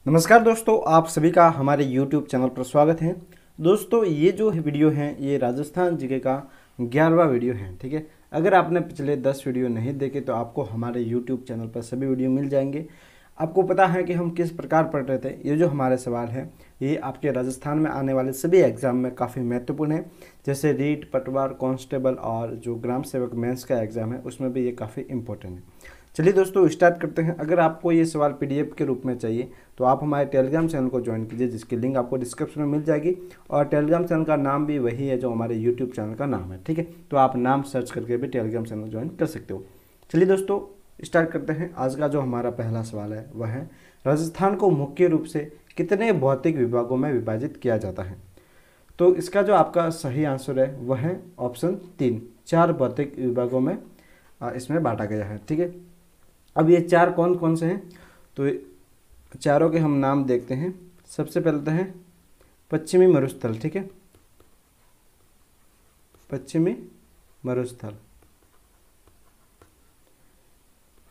नमस्कार दोस्तों, आप सभी का हमारे YouTube चैनल पर स्वागत है। दोस्तों, ये जो वीडियो है ये राजस्थान जीके का 11वां वीडियो है। ठीक है, अगर आपने पिछले 10 वीडियो नहीं देखे तो आपको हमारे YouTube चैनल पर सभी वीडियो मिल जाएंगे। आपको पता है कि हम किस प्रकार पढ़ रहे थे। ये जो हमारे सवाल है ये आपके राजस्थान में आने वाले सभी एग्जाम में काफ़ी महत्वपूर्ण है। जैसे रीट, पटवार, कांस्टेबल और जो ग्राम सेवक मेंस का एग्ज़ाम है उसमें भी ये काफ़ी इंपॉर्टेंट है। चलिए दोस्तों स्टार्ट करते हैं। अगर आपको ये सवाल PDF के रूप में चाहिए तो आप हमारे टेलीग्राम चैनल को ज्वाइन कीजिए, जिसकी लिंक आपको डिस्क्रिप्शन में मिल जाएगी। और टेलीग्राम चैनल का नाम भी वही है जो हमारे यूट्यूब चैनल का नाम है। ठीक है, तो आप नाम सर्च करके भी टेलीग्राम चैनल ज्वाइन कर सकते हो। चलिए दोस्तों स्टार्ट करते हैं। आज का जो हमारा पहला सवाल है वह है, राजस्थान को मुख्य रूप से कितने भौतिक विभागों में विभाजित किया जाता है? तो इसका जो आपका सही आंसर है वह है ऑप्शन 3, 4 भौतिक विभागों में इसमें बांटा गया है। ठीक है, अब ये 4 कौन कौन से हैं तो चारों के हम नाम देखते हैं। सबसे पहले तो है पश्चिमी मरुस्थल। ठीक है, पश्चिमी मरुस्थल।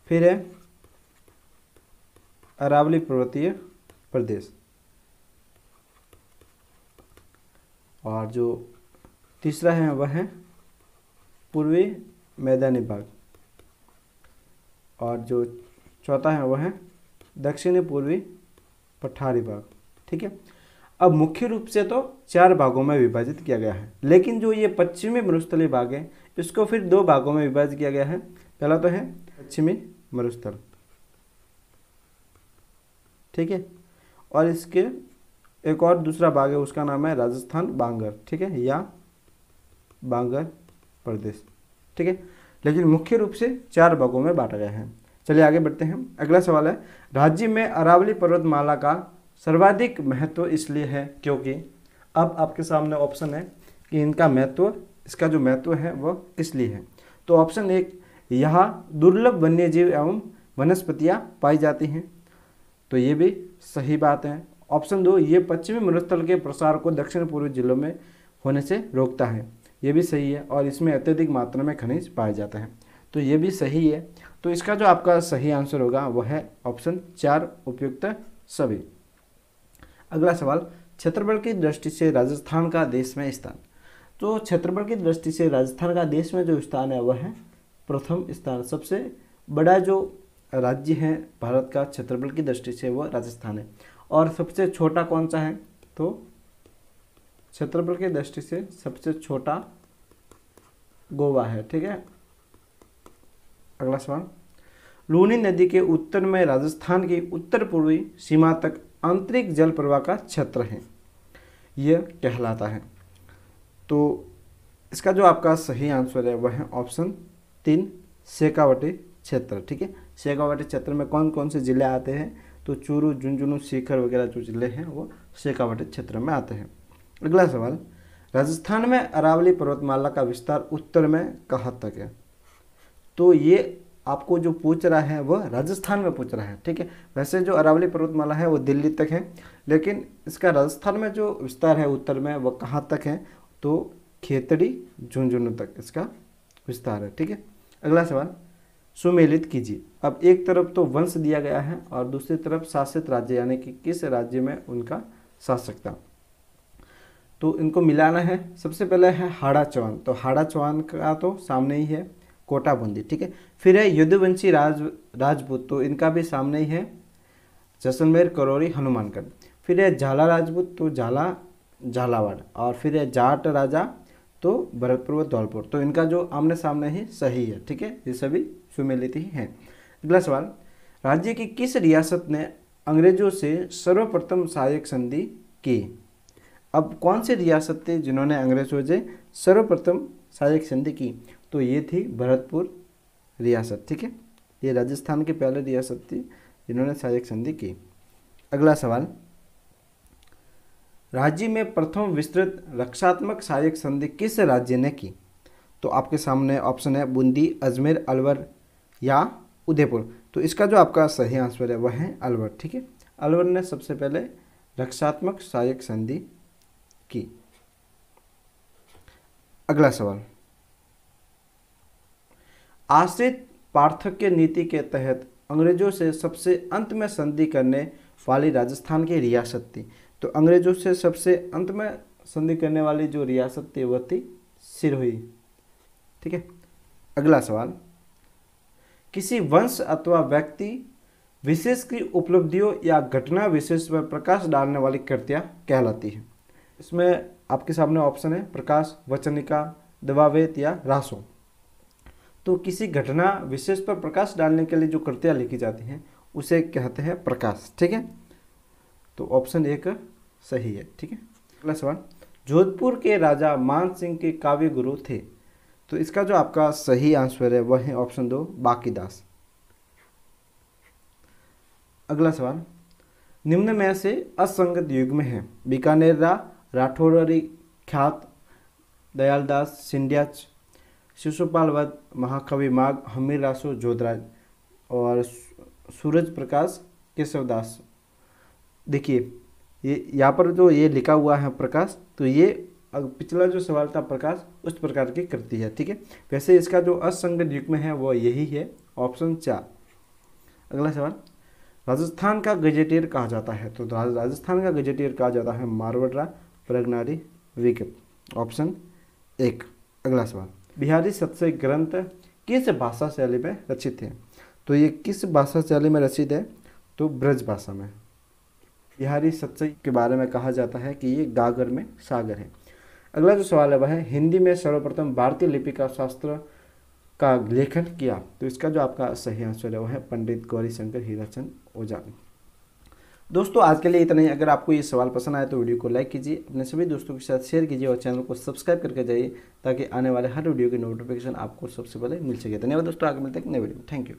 फिर है अरावली पर्वतीय प्रदेश। और जो तीसरा है वह है पूर्वी मैदानी भाग। और जो चौथा है वह है दक्षिणी पूर्वी पठारी भाग। ठीक है, अब मुख्य रूप से तो 4 भागों में विभाजित किया गया है, लेकिन जो ये पश्चिमी मरुस्थलीय भाग है इसको फिर 2 भागों में विभाजित किया गया है। पहला तो है पश्चिमी मरुस्थल। ठीक है, और इसके एक और दूसरा भाग है उसका नाम है राजस्थान बांगर। ठीक है, या बांगर प्रदेश। ठीक है, लेकिन मुख्य रूप से 4 भागों में बांटा गया है। चलिए आगे बढ़ते हैं। अगला सवाल है, राज्य में अरावली पर्वतमाला का सर्वाधिक महत्व इसलिए है क्योंकि। अब आपके सामने ऑप्शन है कि इनका महत्व, इसका जो महत्व है वह किस लिए है। तो ऑप्शन 1, यहाँ दुर्लभ वन्यजीव एवं वनस्पतियाँ पाई जाती हैं, तो ये भी सही बात है। ऑप्शन 2, ये पश्चिमी मरुस्थल के प्रसार को दक्षिण पूर्वी जिलों में होने से रोकता है, ये भी सही है। और इसमें अत्यधिक मात्रा में खनिज पाए जाते हैं, तो ये भी सही है। तो इसका जो आपका सही आंसर होगा वह है ऑप्शन 4, उपयुक्त सभी। अगला सवाल, क्षेत्रफल की दृष्टि से राजस्थान का देश में स्थान। तो क्षेत्रफल की दृष्टि से राजस्थान का देश में जो स्थान है वह है प्रथम स्थान। सबसे बड़ा जो राज्य है भारत का क्षेत्रफल की दृष्टि से वह राजस्थान है। और सबसे छोटा कौन सा है, तो क्षेत्रफल की दृष्टि से सबसे छोटा गोवा है। ठीक है, अगला सवाल, लूनी नदी के उत्तर में राजस्थान की उत्तर पूर्वी सीमा तक आंतरिक जल प्रवाह का क्षेत्र है, यह कहलाता है। तो इसका जो आपका सही आंसर है वह है ऑप्शन 3, शेखावाटी क्षेत्र। ठीक है, शेखावाटी क्षेत्र में कौन कौन से जिले आते हैं, तो चूरू, झुंझुनू, सीकर वगैरह जो जिले हैं वो शेखावाटी क्षेत्र में आते हैं। अगला सवाल, राजस्थान में अरावली पर्वतमाला का विस्तार उत्तर में कहाँ तक है। तो ये आपको जो पूछ रहा है वह राजस्थान में पूछ रहा है। ठीक है, वैसे जो अरावली पर्वतमाला है वो दिल्ली तक है, लेकिन इसका राजस्थान में जो विस्तार है उत्तर में वह कहाँ तक है, तो खेतड़ी, झुंझुनू तक इसका विस्तार है। ठीक है, अगला सवाल, सुमेलित कीजिए। अब एक तरफ तो वंश दिया गया है और दूसरी तरफ शासित राज्य, यानी कि किस राज्य में उनका शासकता, तो इनको मिलाना है। सबसे पहले है हाड़ा चौहान, तो हाड़ा चौहान का तो सामने ही है कोटा बूंदी। ठीक है, फिर है यदुवंशी राजपूत, तो इनका भी सामने ही है जैसलमेर, करौरी, हनुमानगढ़। फिर है झाला राजपूत, तो झालावाड़। और फिर है जाट राजा, तो भरतपुर व धौलपुर, तो इनका जो आमने सामने ही सही है। ठीक है, ये सभी सुमेलित ही हैं। अगला सवाल, राज्य की किस रियासत ने अंग्रेजों से सर्वप्रथम सहायक संधि की। अब कौन सी रियासत थी जिन्होंने अंग्रेजों से सर्वप्रथम सहायक संधि की, तो ये थी भरतपुर रियासत। ठीक है, ये राजस्थान की पहली रियासत थी जिन्होंने सहायक संधि की। अगला सवाल, राज्य में प्रथम विस्तृत रक्षात्मक सहायक संधि किस राज्य ने की। तो आपके सामने ऑप्शन है बूंदी, अजमेर, अलवर या उदयपुर। तो इसका जो आपका सही आंसर है वह है अलवर। ठीक है, अलवर ने सबसे पहले रक्षात्मक सहायक संधि की। अगला सवाल, आश्रित पार्थक्य नीति के तहत अंग्रेजों से सबसे अंत में संधि करने वाली राजस्थान की रियासत थी। तो अंग्रेजों से सबसे अंत में संधि करने वाली जो रियासत थी वह थी सिरोही। ठीक है। अगला सवाल, किसी वंश अथवा व्यक्ति विशेष की उपलब्धियों या घटना विशेष पर प्रकाश डालने वाली कृतियाँ कहलाती है। इसमें आपके सामने ऑप्शन है प्रकाश, वचनिका, दवावेत या रासो। तो किसी घटना विशेष पर प्रकाश डालने के लिए जो कृतियाँ लिखी जाती हैं उसे कहते हैं प्रकाश। ठीक है। तो ऑप्शन एक सही है। ठीक है। अगला सवाल, जोधपुर के राजा मान सिंह के काव्य गुरु थे। तो इसका जो आपका सही आंसर है वह है ऑप्शन 2 बाकीदास। अगला सवाल, निम्न में से असंगत युग में है बीकानेर राठौरी ख्यात, दयालदास सिंधिया, शिशुपाल वध, महाकवि माघ, हमीर रासो, जोधराज और सूरज प्रकाश केशवदास। देखिए ये यहाँ पर जो ये लिखा हुआ है प्रकाश, तो ये पिछला जो सवाल था प्रकाश उस प्रकार की कृति है। ठीक है। वैसे इसका जो असंगत युग में है वो यही है, ऑप्शन 4। अगला सवाल, राजस्थान का गजेटियर कहा जाता है। तो राजस्थान का गजेटियर कहा जाता है मारवाड़ा प्रगनारी विकट, ऑप्शन 1। अगला सवाल, बिहारी सत्सई ग्रंथ किस भाषा शैली में रचित है। तो ये किस भाषा शैली में रचित है, तो ब्रज भाषा में। बिहारी सत्सई के बारे में कहा जाता है कि ये गागर में सागर है। अगला जो सवाल है वह है हिंदी में सर्वप्रथम भारतीय लिपि का शास्त्र का लेखन किया। तो इसका जो आपका सही आंसर है वह है पंडित गौरी शंकर हीराचंद ओझा। दोस्तों आज के लिए इतना ही। अगर आपको ये सवाल पसंद आए तो वीडियो को लाइक कीजिए, अपने सभी दोस्तों के साथ शेयर कीजिए और चैनल को सब्सक्राइब करके जाइए ताकि आने वाले हर वीडियो की नोटिफिकेशन आपको सबसे पहले मिल सके। धन्यवाद दोस्तों, आगे मिलते हैं नए वीडियो में। Thank you.